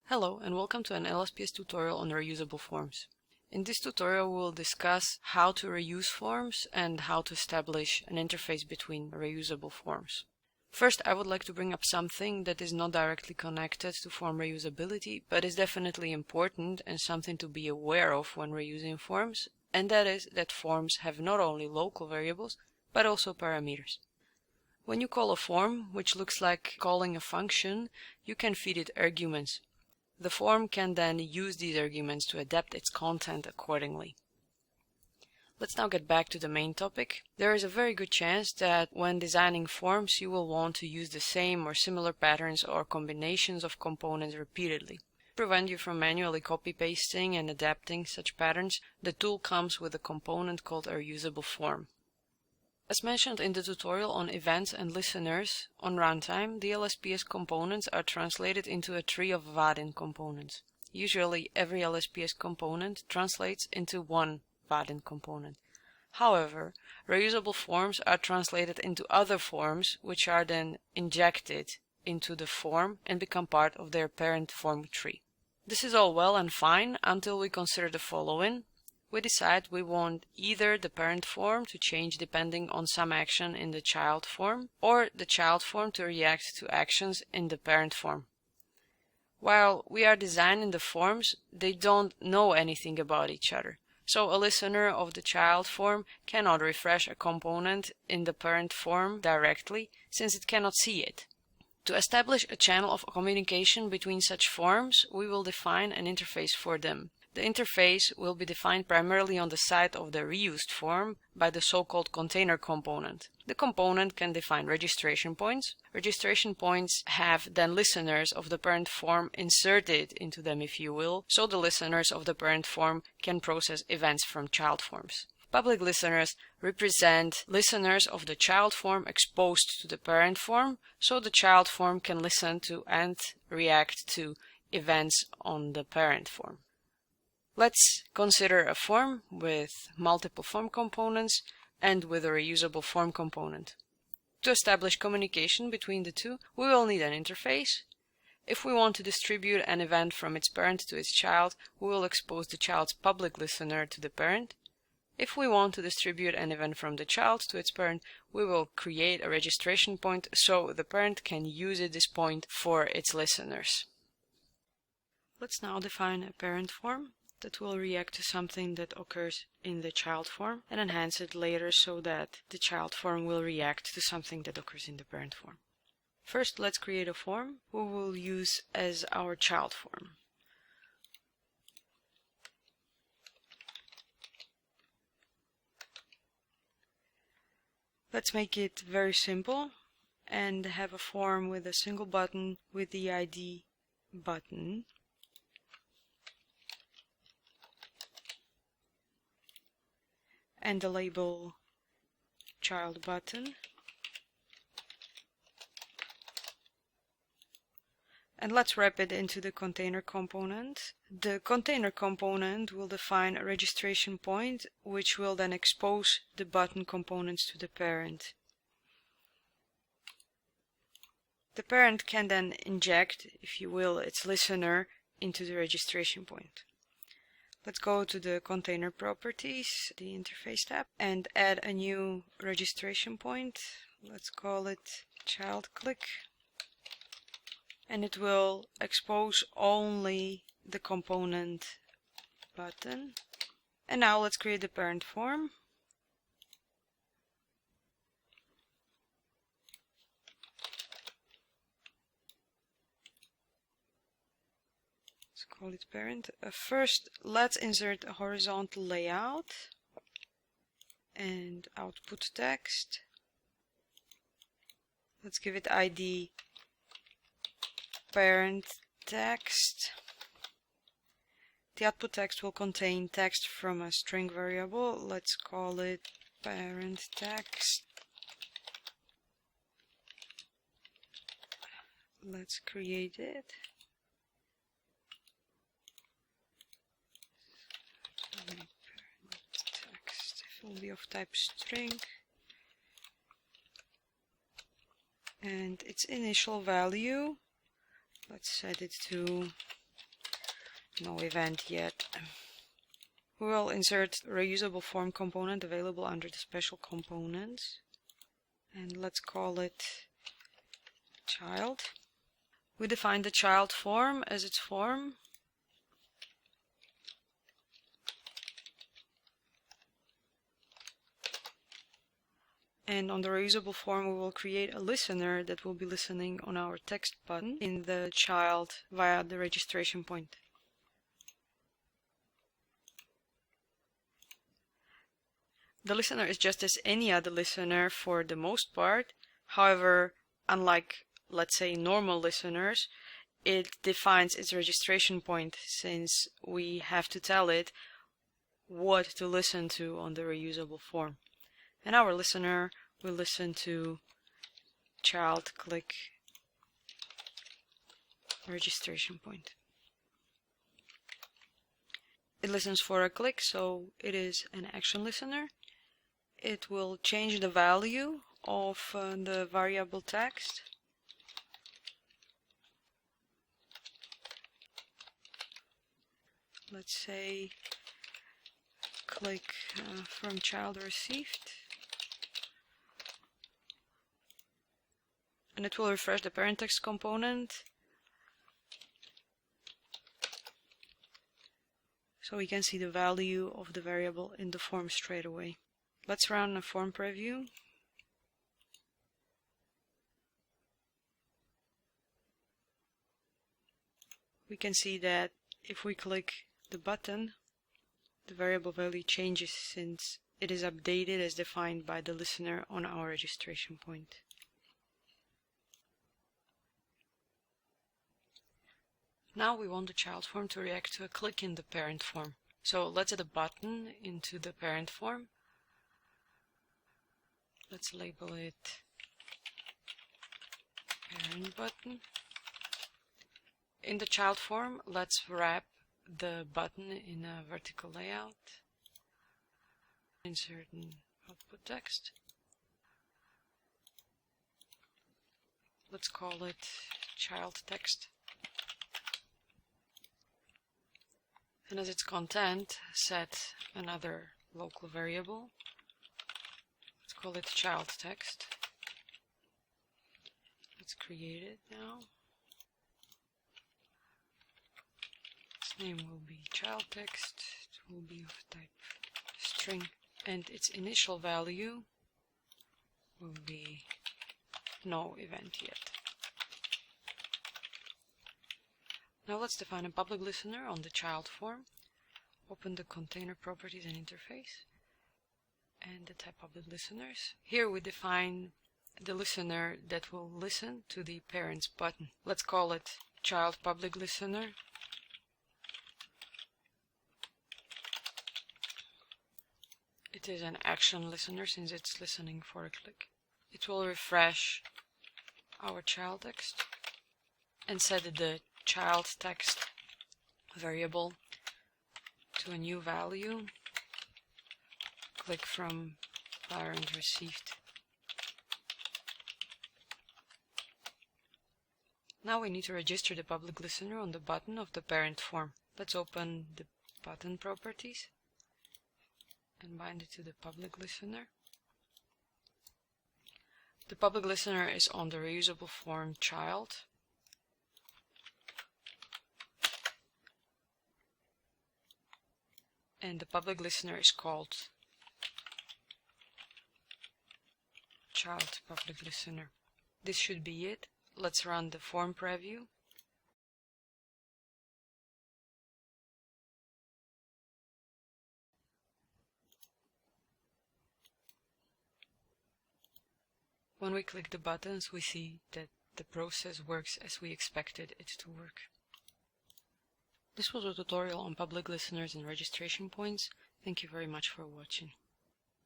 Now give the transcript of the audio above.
Hello and welcome to an LSPS tutorial on reusable forms. In this tutorial we will discuss how to reuse forms and how to establish an interface between reusable forms. First, I would like to bring up something that is not directly connected to form reusability, but is definitely important and something to be aware of when reusing forms, and that is that forms have not only local variables, but also parameters. When you call a form, which looks like calling a function, you can feed it arguments. The form can then use these arguments to adapt its content accordingly. Let's now get back to the main topic. There is a very good chance that when designing forms you will want to use the same or similar patterns or combinations of components repeatedly. To prevent you from manually copy-pasting and adapting such patterns, the tool comes with a component called a reusable form. As mentioned in the tutorial on events and listeners, on runtime, the LSPS components are translated into a tree of Vaadin components. Usually, every LSPS component translates into one Vaadin component. However, reusable forms are translated into other forms, which are then injected into the form and become part of their parent form tree. This is all well and fine until we consider the following. We decide we want either the parent form to change depending on some action in the child form, or the child form to react to actions in the parent form. While we are designing the forms, they don't know anything about each other. So a listener of the child form cannot refresh a component in the parent form directly, since it cannot see it. To establish a channel of communication between such forms, we will define an interface for them. The interface will be defined primarily on the side of the reused form by the so-called container component. The component can define registration points. Registration points have then listeners of the parent form inserted into them, if you will, so the listeners of the parent form can process events from child forms. Public listeners represent listeners of the child form exposed to the parent form, so the child form can listen to and react to events on the parent form. Let's consider a form with multiple form components and with a reusable form component. To establish communication between the two, we will need an interface. If we want to distribute an event from its parent to its child, we will expose the child's public listener to the parent. If we want to distribute an event from the child to its parent, we will create a registration point so the parent can use this point for its listeners. Let's now define a parent form that will react to something that occurs in the child form and enhance it later so that the child form will react to something that occurs in the parent form. First, let's create a form we will use as our child form. Let's make it very simple and have a form with a single button with the ID button. And the label child button. And let's wrap it into the container component. The container component will define a registration point, which will then expose the button components to the parent. The parent can then inject, if you will, its listener into the registration point. Let's go to the container properties, the interface tab, and add a new registration point. Let's call it child click. And it will expose only the component button. And now let's create the parent form. Call it parent. First, let's insert a horizontal layout and output text. Let's give it ID parent text. The output text will contain text from a string variable. Let's call it parent text. Let's create it. Text will be of type string, and its initial value, let's set it to No event yet. We will insert reusable form component available under the special components. And let's call it child. We define the child form as its form. And on the reusable form, we will create a listener that will be listening on our text button in the child via the registration point. The listener is just as any other listener for the most part. However, unlike, let's say, normal listeners, it defines its registration point since we have to tell it what to listen to on the reusable form. And our listener will listen to child click registration point. It listens for a click, so it is an action listener. It will change the value of the variable text. Let's say click from child received. And it will refresh the parent text component. So we can see the value of the variable in the form straight away. Let's run a form preview. We can see that if we click the button, the variable value changes since it is updated as defined by the listener on our registration point. Now we want the child form to react to a click in the parent form. So let's add a button into the parent form. Let's label it parent button. In the child form, let's wrap the button in a vertical layout. Insert an output text. Let's call it child text. And as its content, set another local variable. Let's call it child text. Let's create it now. Its name will be child text. It will be of type string. And its initial value will be no event yet. Now let's define a public listener on the child form. Open the container properties and interface and the type public listeners. Here we define the listener that will listen to the parents button. Let's call it child public listener. It is an action listener since it's listening for a click. It will refresh our child text and set the child text variable to a new value. Click from parent received. Now we need to register the public listener on the button of the parent form. Let's open the button properties and bind it to the public listener. The public listener is on the reusable form child. And the public listener is called child public listener. This should be it. Let's run the form preview. When we click the buttons, we see that the process works as we expected it to work. This was a tutorial on public listeners and registration points. Thank you very much for watching.